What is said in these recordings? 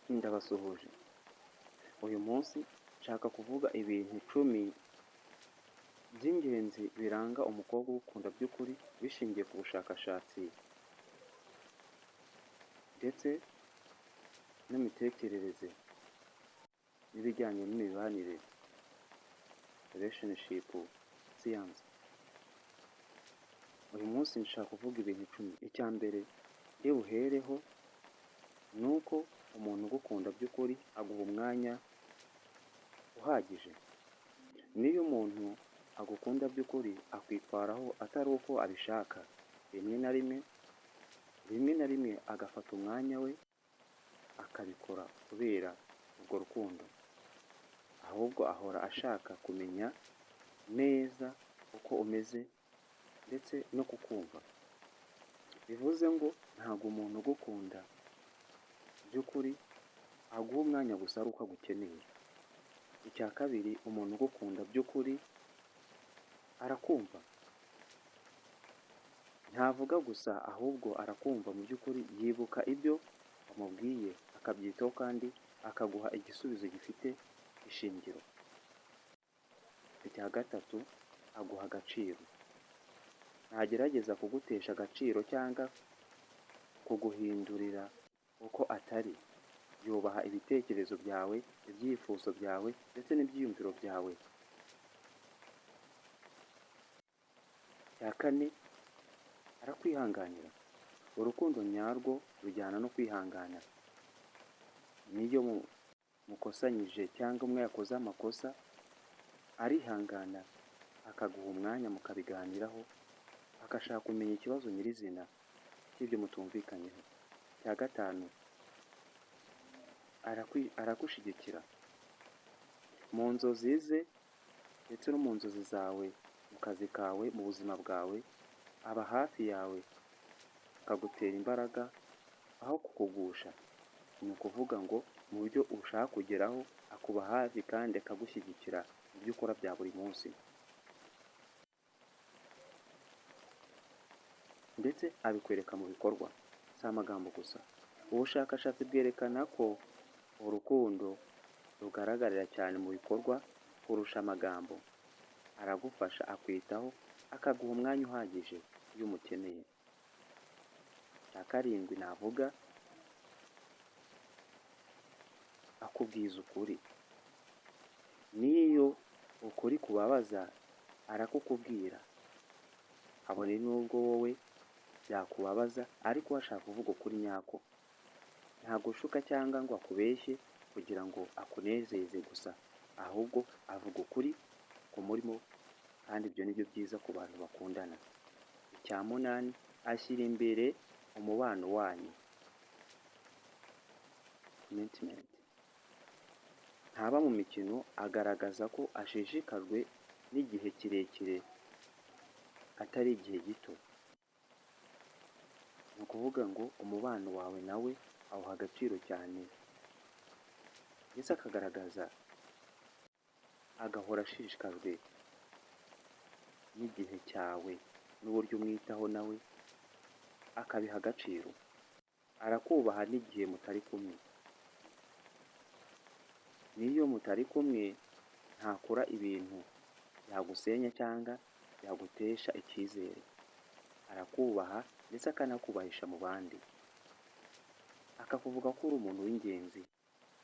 Ndabasuhuje. Uyu munsi nshaka kuvuga ibintu 10 by'ingenzi biranga umukobwa ugukunda by'ukuri bishingiye ku bushakashatsi ndetse n'imitekerereze n'ibijyanye n'imibanire relationship science. Uyu munsi nshaka kuvuga ibintu 10. Icya mbere ndi buhereho ni uko umuntu ugukunda by'ukuri aguha umwanya uhagije. Niyo umuntu agukunda by'ukuri akwitwaraho atari uko abishaka, rimwe na rimwe agafata umwanya we akabikora kubera urwo rukundo, ahubwo ahora ashaka kumenya neza uko umeze ndetse no kukumva. Bivuze ngo ntabwo umuntu ugukunda by'ukuri aguha umwanya gusa ari uko agukeneye. Icya kabiri, umuntu ugukunda by'ukuri arakumva, ntavuga gusa ahubwo arakumva mu by'ukuri, yibuka ibyo wamubwiye akabyitaho kandi akaguha igisubizo gifite ishingiro. Icya gatatu, aguha agaciro, ntagerageza kugutesha agaciro cyangwa kuguhindurira uko atari. Yubaha ibitekerezo byawe, ibyifuzo byawe ndetse n'ibyiyumviro byawe. Icya kane, arakwihanganira. Urukundo nyarwo rujyana no kwihangana. Niyo mukosanyije cyangwa umwe yakoze amakosa, arihangana akaguha umwanya mukabiganiraho, agashaka kumenya ikibazo nyirizina cy'ibyo mutumvikanyeho. Icya gatanu, aragushyigikira mu nzozi ze ndetse no mu nzozi zawe, mu kazi kawe, mu buzima bwawe. Aba hafi yawe akagutera imbaraga aho kukugusha. Ni ukuvuga ngo mu byo ushaka kugeraho akuba hafi kandi akagushyigikira mu byo ukora bya buri munsi, ndetse abikwereka mu bikorwa, si amagambo gusa. Ubushakashatsi bwerekana ko urukundo rugaragarira cyane mu bikorwa kurusha amagambo. Aragufasha, akwitaho, akaguha umwanya uhagije iyo umukeneye. Icya karindwi navuga, akubwiza ukuri. N'iyo ukuri kubabaza arakukubwira, kabone n'ubwo wowe byakubabaza ariko ashaka kuvuga ukuri nyako. Ntagushuka cyangwa ngo akubeshye kugira ngo akunezeze gusa, ahubwo avuga ukuri kumurimo, kandi ibyo ni byo byiza ku bantu bakundana. Icya munani, ashyira imbere umubano wanyu, commitment. Ntaba mu mikino, agaragaza ko ashishikajwe n'igihe kirekire atari igihe gito. Ni ukuvuga ngo umubano wawe nawe awuha agaciro cyane, ndetse agahora ashishikajwe n'igihe cyawe n'uburyo umwitaho, nawe akabiha agaciro. Arakubaha n'igihe mutari kumwe. N'iyo mutari kumwe ntakora ibintu byagusenya cyangwa byagutesha icyizere. Arakubaha ndetse akanakubahisha mu bandi, akakuvuga ko uri umuntu w'ingenzi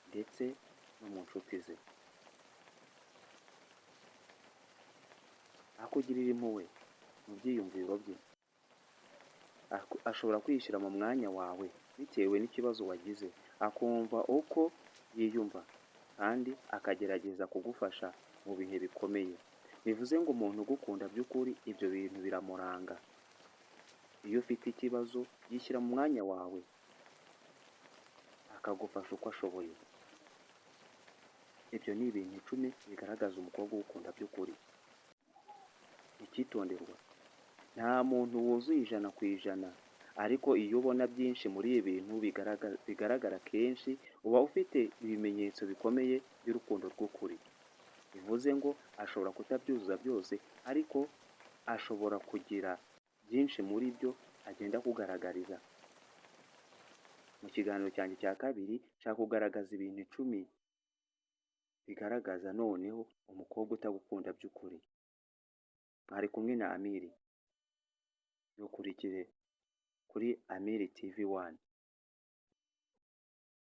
ndetse no mu nshuti ze. Akugirira impuhwe mu byiyumviro bye. Ashobora kwishyira mu mwanya wawe bitewe n'ikibazo wagize, akumva uko yiyumva kandi akagerageza kugufasha mu bihe bikomeye. Bivuze ngo umuntu ugukunda by'ukuri ibyo bintu biramuranga. Iyo ufite ikibazo yishyira mu mwanya wawe akagufasha uko ashoboye. Ibyo ni ibintu 10 bigaragaza umukobwa ugukunda by'ukuri. Icyitonderwa, nta muntu wuzuye 100%, ariko iyo ubona byinshi muri ibi bintu bigaragara kenshi, uba ufite ibimenyetso bikomeye by'urukundo rw'ukuri. Bivuze ngo ashobora kutabyuzuza byose, ariko ashobora kugira byinshi muri byo agenda akugaragariza. mu kiganiro cyanjye cya kabiri nshaka kugaragaza ibintu 10 bigaragaza noneho umukobwa utagukunda by'ukuri. Mwari kumwe na Amiri, dukurikire kuri Amiri TV 1.